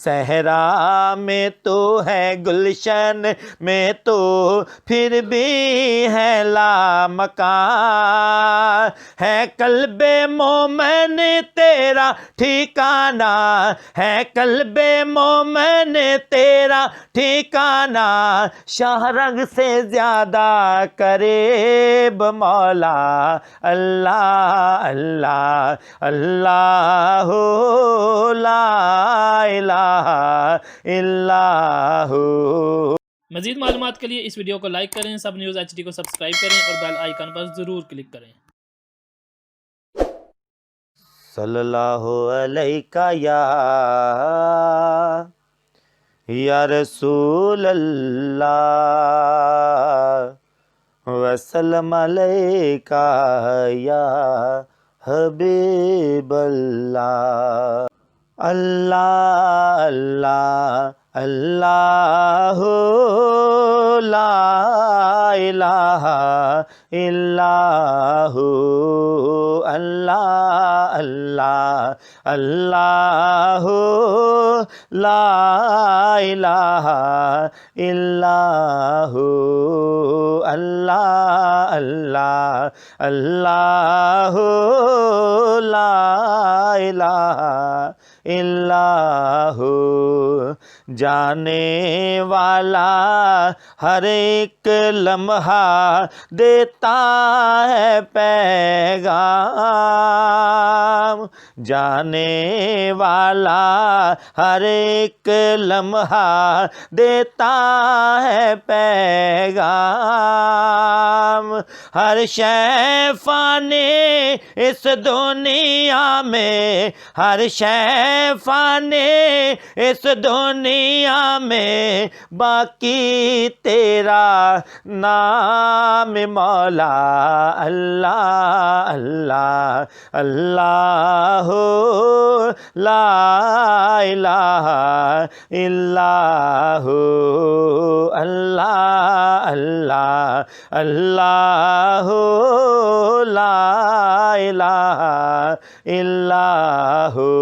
صحرا میں تو ہے گلشن میں تو پھر بھی ہے لامکان، ہے قلب مومن تیرا ٹھکانہ، ہے قلب مومن تیرا ٹھکانہ، شاہ رنگ سے زیادہ قریب مولا، اللہ اللہ اللہ لا الہ الا ہو۔ مزید معلومات کے لیے اس ویڈیو کو لائک کریں، سب نیوز HD کو سبسکرائب کریں اور بیل آئیکن پر ضرور کلک کریں۔ صلی اللہ علیہ یا رسول اللہ، وسلم علیکہ یا حبیب اللہ، اللہ اللہ اللہ لا الہ الا ہو، اللہ اللہ اللہ لا الہ الا ہو، اللہ اللہ اللہ لا الہ الا ہو۔ جانے والا ہر ایک لمحہ دیتا ہے پیغام، جانے والا ہر ایک لمحہ دیتا ہے پیغام، ہر شے فانی اس دنیا میں، ہر شے فانی اس دنیا میں، باقی تیرا نام مولا، اللہ اللہ اللہ لا الہ الا ہو، اللہ اللہ اللہ لا الہ الا ہو۔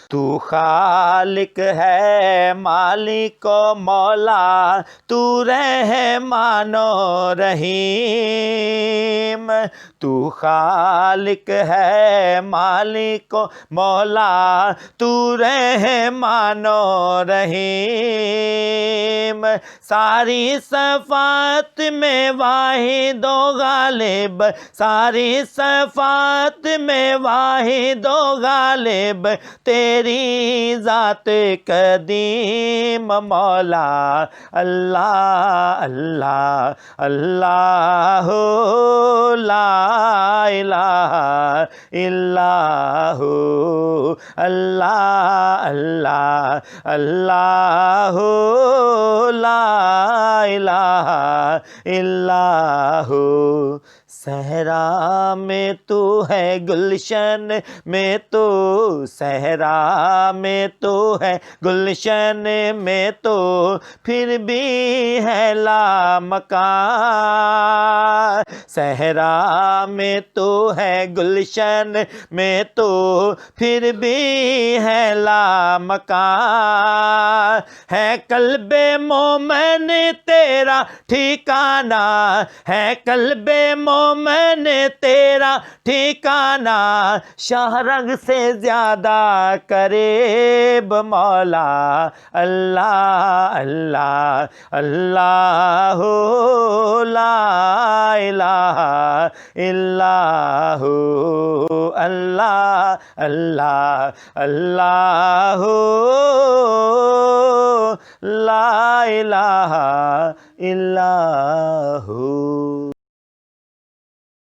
تو خالق ہے مالک و مولا، تو رحمان و رحیم، تو خالق ہے مالک و مولا، تو رحمان و رحیم، ساری صفات میں واحد و غالب، ساری صفات میں واحد و غالب، تیری ذات قدیم مولا، اللہ اللہ اللہ لا الہ الا ہو، اللہ اللہ اللہ لا الہ الا ہو۔ صحرا میں تو ہے گلشن میں تو، صحرا میں تو ہے گلشن میں تو پھر بھی ہے لامکان، صحرا میں تو ہے گلشن میں تو پھر بھی ہے لامکان، ہے قلب مومن تیرا ٹھکانہ، ہے قلب مومن تیرا ٹھکانہ، شاہ رنگ سے زیادہ قریب مولا، اللہ اللہ اللہ لا الہ الا ہو، اللہ اللہ اللہ لا الہ الا ہو۔